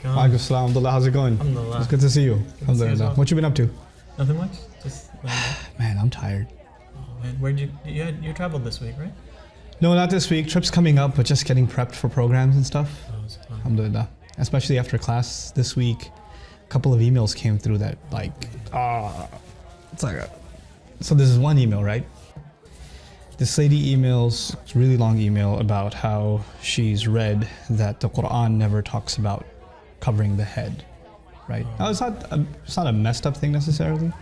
Alaikum assalam. Alhamdulillah, how's it going? Alhamdulillah. It's good to see you. Alhamdulillah. well. What you been up to? Nothing much. Just Man, I'm tired. oh, man, where'd you traveled this week, right? No, not this week. Trip's coming up, but just getting prepped for programs and stuff. Oh, it's fun. Alhamdulillah. Especially after class this week, a couple of emails came through that it's like so this is one email, right? This lady emails, it's a really long email about how she's read that the Quran never talks about covering the head, right? Now, it's not a messed up thing necessarily,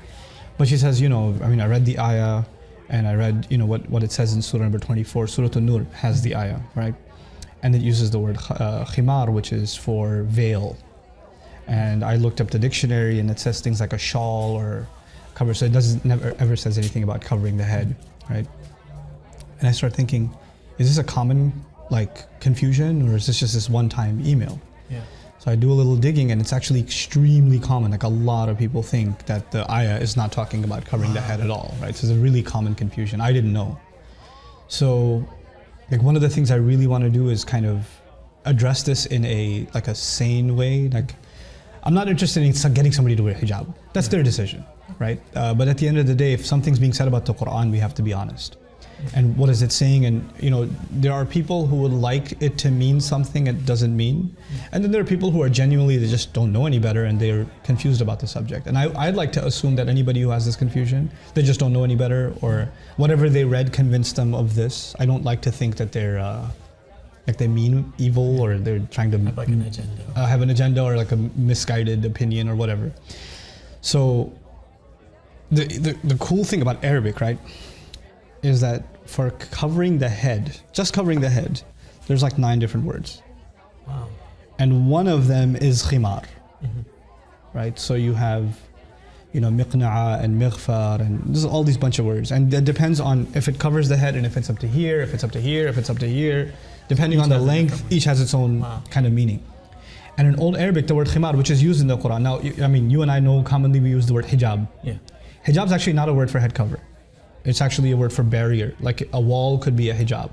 but she says, I read the ayah and I read, what it says in Surah number 24, Surah An-Nur has the ayah, right? And it uses the word khimar, which is for veil. And I looked up the dictionary and it says things like a shawl or cover, so it never ever says anything about covering the head, right? And I start thinking, is this a common confusion or is this just this one-time email? Yeah. So I do a little digging and it's actually extremely common. Like a lot of people think that the ayah is not talking about covering the head at all, right? So it's a really common confusion. I didn't know. So one of the things I really want to do is kind of address this in a sane way. I'm not interested in getting somebody to wear hijab. That's their decision, right? But at the end of the day, if something's being said about the Quran, we have to be honest. And what is it saying? And there are people who would like it to mean something it doesn't mean. And then there are people who are genuinely, they just don't know any better and they're confused about the subject. And I'd like to assume that anybody who has this confusion, they just don't know any better, or whatever they read convinced them of this. I don't like to think that they're they mean evil or they're trying to Have an agenda. Have an agenda or a misguided opinion or whatever. So the cool thing about Arabic, right, is that for covering the head, just covering the head, there's 9 different words. Wow. And one of them is khimar, right? So you have, miqna'a and mighfar, and there's all these bunch of words. And that depends on if it covers the head and if it's up to here, if it's up to here, if it's up to here, depending on the length, each has its own kind of meaning. And in Old Arabic, the word khimar, which is used in the Quran, now, you and I know commonly we use the word hijab. Yeah. Hijab is actually not a word for head cover. It's actually a word for barrier. Like a wall could be a hijab.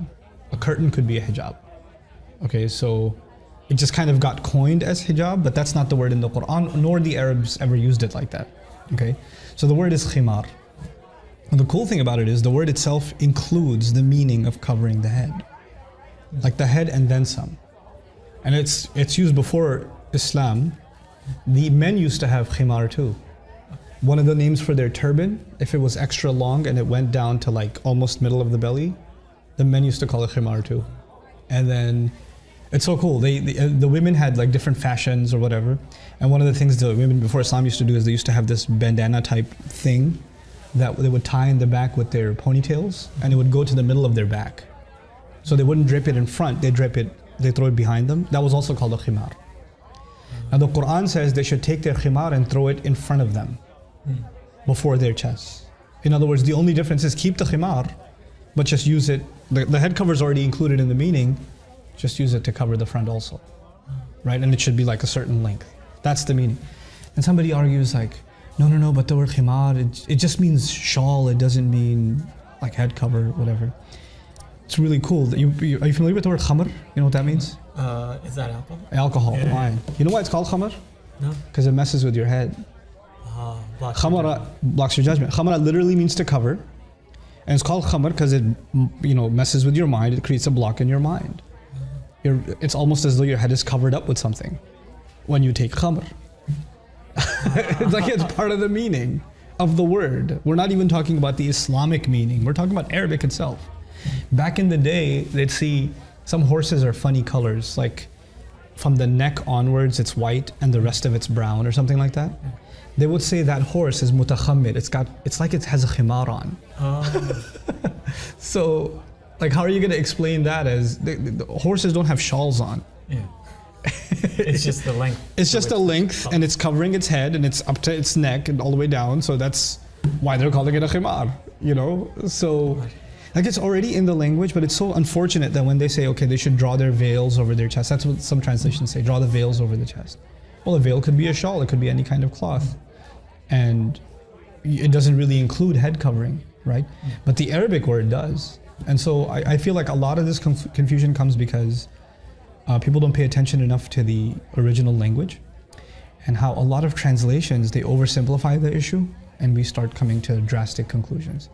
A curtain could be a hijab. Okay, so it just kind of got coined as hijab, but that's not the word in the Quran, nor the Arabs ever used it like that. Okay, so the word is khimar. And the cool thing about it is the word itself includes the meaning of covering the head. Like the head and then some. And it's used before Islam. The men used to have khimar too. One of the names for their turban, if it was extra long and it went down to almost middle of the belly, the men used to call it khimar too. And then it's so cool. The women had different fashions or whatever. And one of the things the women before Islam used to do is they used to have this bandana type thing that they would tie in the back with their ponytails, and it would go to the middle of their back. So they wouldn't drape it in front, they throw it behind them. That was also called a khimar. Now the Quran says they should take their khimar and throw it in front of them, before their chests. In other words, the only difference is keep the khimar, but just use it. The head cover is already included in the meaning, just use it to cover the front also, right? And it should be a certain length. That's the meaning. And somebody argues no, but the word khimar, it just means shawl, it doesn't mean head cover, whatever. It's really cool. Are you familiar with the word khamr? You know what that means? Is that alcohol? Alcohol, Yeah. wine. You know why it's called khamr? No. Because it messes with your head. Khamara blocks your judgment. Khamara literally means to cover, and it's called khamar because it messes with your mind. It creates a block in your mind. It's almost as though your head is covered up with something when you take khamr. It's part of the meaning of the word. We're not even talking about the Islamic meaning. We're talking about Arabic itself. Back in the day, they'd see some horses are funny colors, from the neck onwards it's white and the rest of it's brown or something like that. They would say that horse is mutakhammir. It's like it has a khimar on. So, how are you going to explain that as the horses don't have shawls on? Yeah. It's just the length. It's just a length, and it's covering its head, and it's up to its neck and all the way down. So that's why they're calling it a khimar. So it's already in the language, but it's so unfortunate that when they say, okay, they should draw their veils over their chest. That's what some translations say, draw the veils over the chest. Well, a veil could be a shawl, it could be any kind of cloth. And it doesn't really include head covering, right? But the Arabic word does. And so I feel like a lot of this confusion comes because people don't pay attention enough to the original language, and how a lot of translations, they oversimplify the issue and we start coming to drastic conclusions.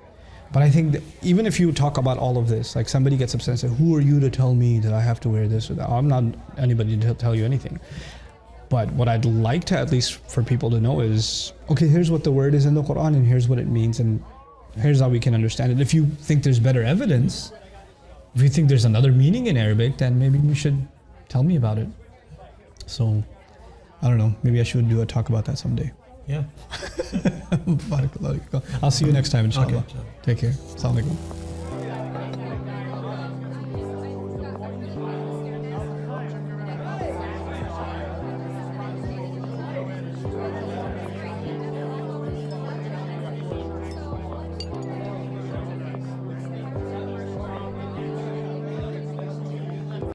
But I think that even if you talk about all of this, like somebody gets upset and says, who are you to tell me that I have to wear this or that? I'm not anybody to tell you anything. But what I'd like to, at least for people to know, is, okay, here's what the word is in the Quran and here's what it means and here's how we can understand it. If you think there's better evidence, if you think there's another meaning in Arabic, then maybe you should tell me about it. So, I don't know, maybe I should do a talk about that someday. Yeah. I'll see you next time, inshallah. Okay, inshallah. Take care. Assalamu alaikum.